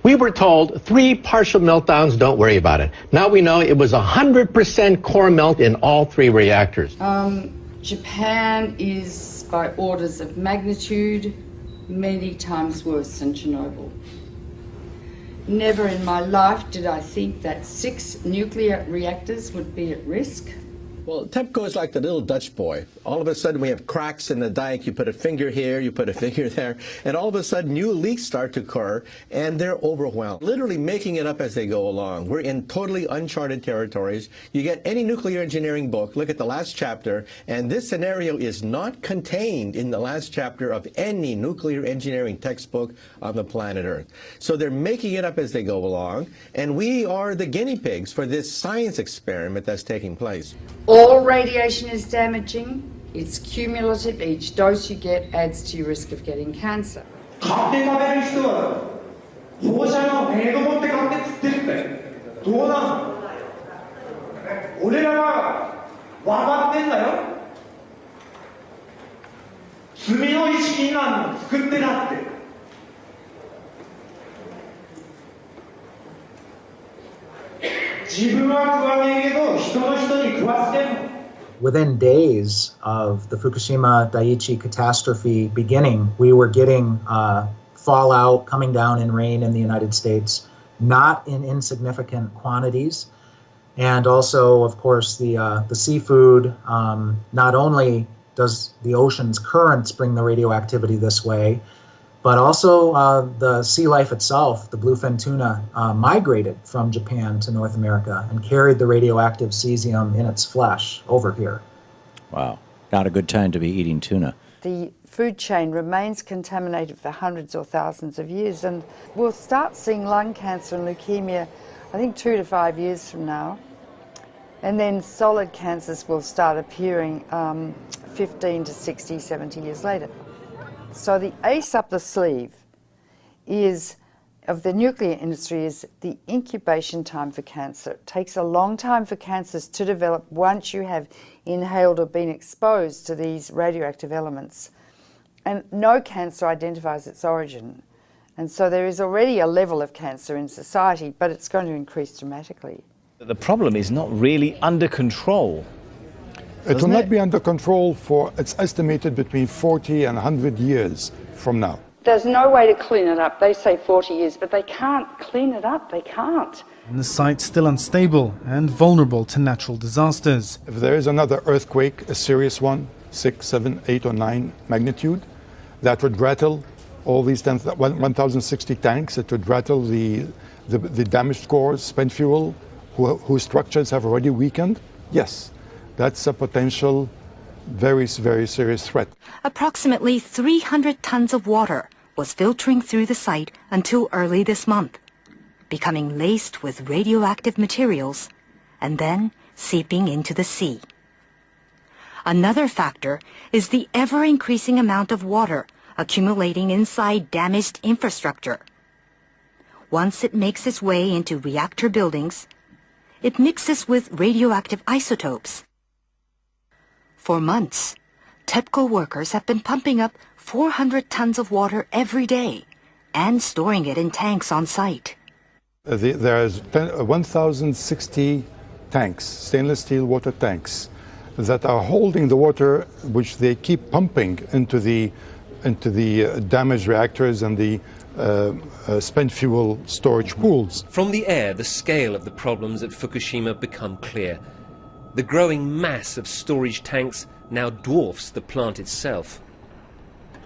We were told 3 partial meltdowns, don't worry about it. Now we know it was 100% core melt in all 3 reactors. Japan is, by orders of magnitude, many times worse than Chernobyl. Never in my life did I think that 6 nuclear reactors would be at risk. Well, TEPCO is like the little Dutch boy. All of a sudden we have cracks in the dike. You put a finger here, you put a finger there, and all of a sudden new leaks start to occur, and they're overwhelmed, literally making it up as they go along. We're in totally uncharted territories. You get any nuclear engineering book, look at the last chapter, and this scenario is not contained in the last chapter of any nuclear engineering textbook on the planet Earth. So they're making it up as they go along, and we are the guinea pigs for this science experiment that's taking place. All radiation is damaging. It's cumulative. Each dose you get adds to your risk of getting cancer. Within days of the Fukushima Daiichi catastrophe beginning, we were getting fallout coming down in rain in the United States, not in insignificant quantities. And also, of course, the seafood, not only does the ocean's currents bring the radioactivity this way, but also the sea life itself, the bluefin tuna, migrated from Japan to North America and carried the radioactive cesium in its flesh over here. Wow, not a good time to be eating tuna. The food chain remains contaminated for hundreds or thousands of years, and we'll start seeing lung cancer and leukemia, I think 2 to 5 years from now. And then solid cancers will start appearing 15 to 60, 70 years later. So the ace up the sleeve of the nuclear industry is the incubation time for cancer. It takes a long time for cancers to develop once you have inhaled or been exposed to these radioactive elements. And no cancer identifies its origin. And so there is already a level of cancer in society, but it's going to increase dramatically. The problem is not really under control. It will not be under control for, it's estimated, between 40 and 100 years from now. There's no way to clean it up. They say 40 years, but they can't clean it up. They can't. And the site's still unstable and vulnerable to natural disasters. If there is another earthquake, a serious one, 6, 7, 8, or 9 magnitude, that would rattle all these 1,060 tanks. It would rattle the damaged cores, spent fuel, whose structures have already weakened. Yes. That's a potential very, very serious threat. Approximately 300 tons of water was filtering through the site until early this month, becoming laced with radioactive materials and then seeping into the sea. Another factor is the ever-increasing amount of water accumulating inside damaged infrastructure. Once it makes its way into reactor buildings, it mixes with radioactive isotopes. For months, TEPCO workers have been pumping up 400 tons of water every day and storing it in tanks on site. There's 1,060 tanks, stainless steel water tanks, that are holding the water which they keep pumping into the damaged reactors and the spent fuel storage pools. From the air, the scale of the problems at Fukushima become clear. The growing mass of storage tanks now dwarfs the plant itself.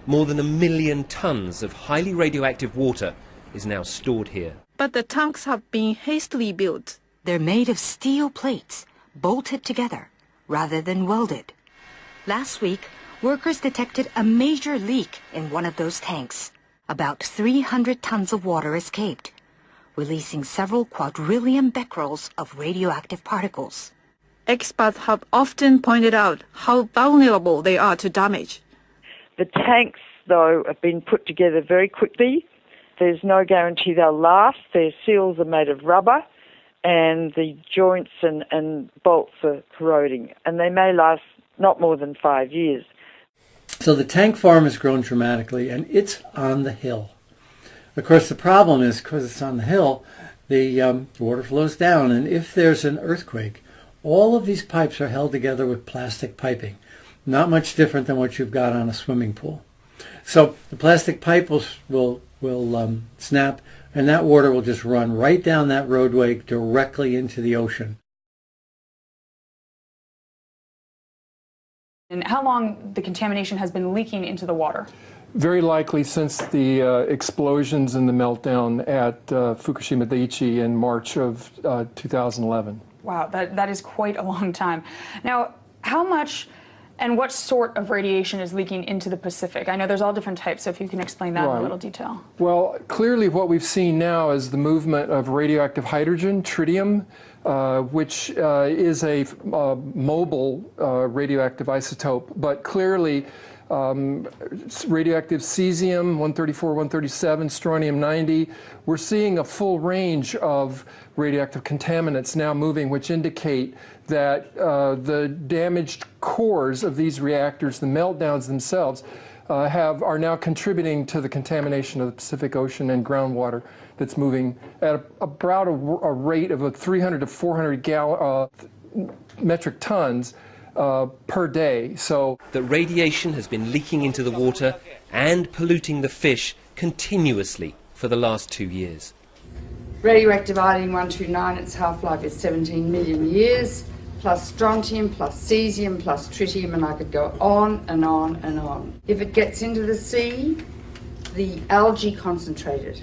More than 1 million tons of highly radioactive water is now stored here. But the tanks have been hastily built. They're made of steel plates, bolted together, rather than welded. Last week, workers detected a major leak in one of those tanks. About 300 tons of water escaped, releasing several quadrillion becquerels of radioactive particles. Experts have often pointed out how vulnerable they are to damage. The tanks, though, have been put together very quickly. There's no guarantee they'll last. Their seals are made of rubber, and the joints and bolts are corroding, and they may last not more than 5 years. So the tank farm has grown dramatically, and it's on the hill. Of course, the problem is because it's on the hill, the water flows down, and if there's an earthquake, all of these pipes are held together with plastic piping, not much different than what you've got on a swimming pool. So the plastic pipe will snap, and that water will just run right down that roadway directly into the ocean. And how long the contamination has been leaking into the water? Very likely since the explosions and the meltdown at Fukushima Daiichi in March of 2011. Wow, that is quite a long time. Now, how much and what sort of radiation is leaking into the Pacific? I know there's all different types, so if you can explain that in a little detail. Well, clearly what we've seen now is the movement of radioactive hydrogen, tritium, which is a mobile radioactive isotope, but clearly radioactive cesium, 134, 137, strontium-90. We're seeing a full range of radioactive contaminants now moving, which indicate that the damaged cores of these reactors, the meltdowns themselves, are now contributing to the contamination of the Pacific Ocean and groundwater that's moving at about a rate of 300 to 400 metric tons per day. So that radiation has been leaking into the water and polluting the fish continuously for the last 2 years. Radioactive iodine-129, its half-life is 17 million years, plus strontium, plus cesium, plus tritium, and I could go on and on and on. If it gets into the sea, the algae concentrated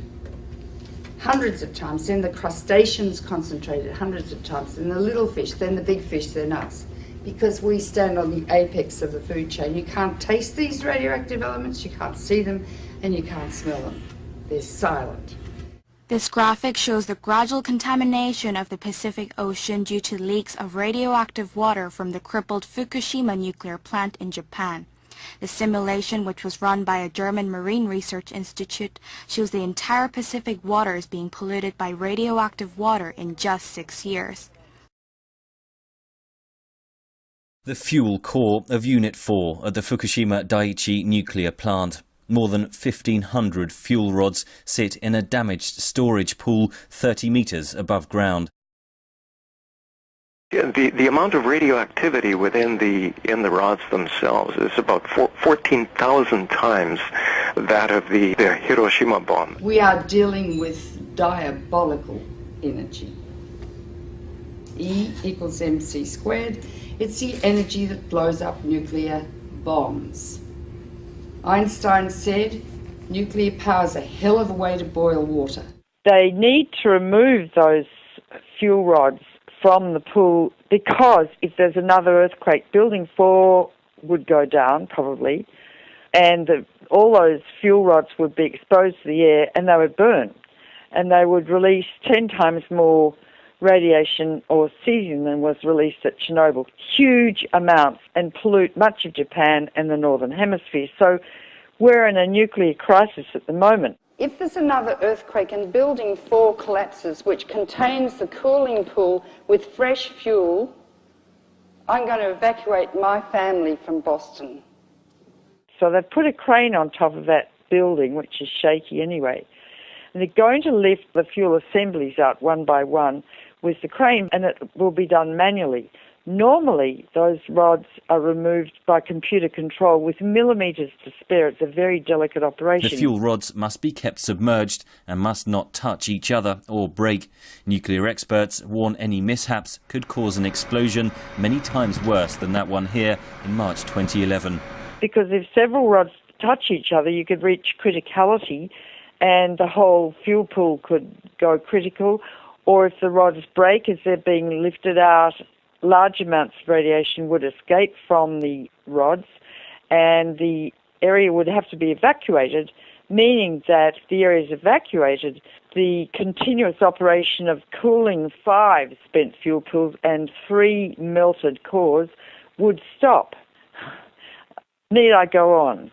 hundreds of times, then the crustaceans concentrated hundreds of times, then the little fish, then the big fish, then us. Because we stand on the apex of the food chain. You can't taste these radioactive elements, you can't see them, and you can't smell them. They're silent. This graphic shows the gradual contamination of the Pacific Ocean due to leaks of radioactive water from the crippled Fukushima nuclear plant in Japan. The simulation, which was run by a German Marine Research Institute, shows the entire Pacific waters being polluted by radioactive water in just 6 years. The fuel core of Unit 4 at the Fukushima Daiichi nuclear plant. More than 1,500 fuel rods sit in a damaged storage pool 30 meters above ground. The amount of radioactivity in the rods themselves is about 14,000 times that of the Hiroshima bomb. We are dealing with diabolical energy. E equals mc squared. It's the energy that blows up nuclear bombs. Einstein said, nuclear power's a hell of a way to boil water. They need to remove those fuel rods from the pool because if there's another earthquake, Building 4 would go down probably, and all those fuel rods would be exposed to the air and they would burn, and they would release 10 times more radiation or cesium than was released at Chernobyl, huge amounts, and pollute much of Japan and the Northern Hemisphere. So we're in a nuclear crisis at the moment. If there's another earthquake and Building 4 collapses, which contains the cooling pool with fresh fuel, I'm going to evacuate my family from Boston. So they've put a crane on top of that building, which is shaky anyway, and they're going to lift the fuel assemblies out one by one with the crane, and it will be done manually. Normally, those rods are removed by computer control with millimetres to spare. It's a very delicate operation. The fuel rods must be kept submerged and must not touch each other or break. Nuclear experts warn any mishaps could cause an explosion many times worse than that one here in March 2011. Because if several rods touch each other, you could reach criticality and the whole fuel pool could go critical. Or if the rods break as they're being lifted out, large amounts of radiation would escape from the rods and the area would have to be evacuated, meaning that if the area is evacuated, the continuous operation of cooling 5 spent fuel pools and 3 melted cores would stop. Need I go on?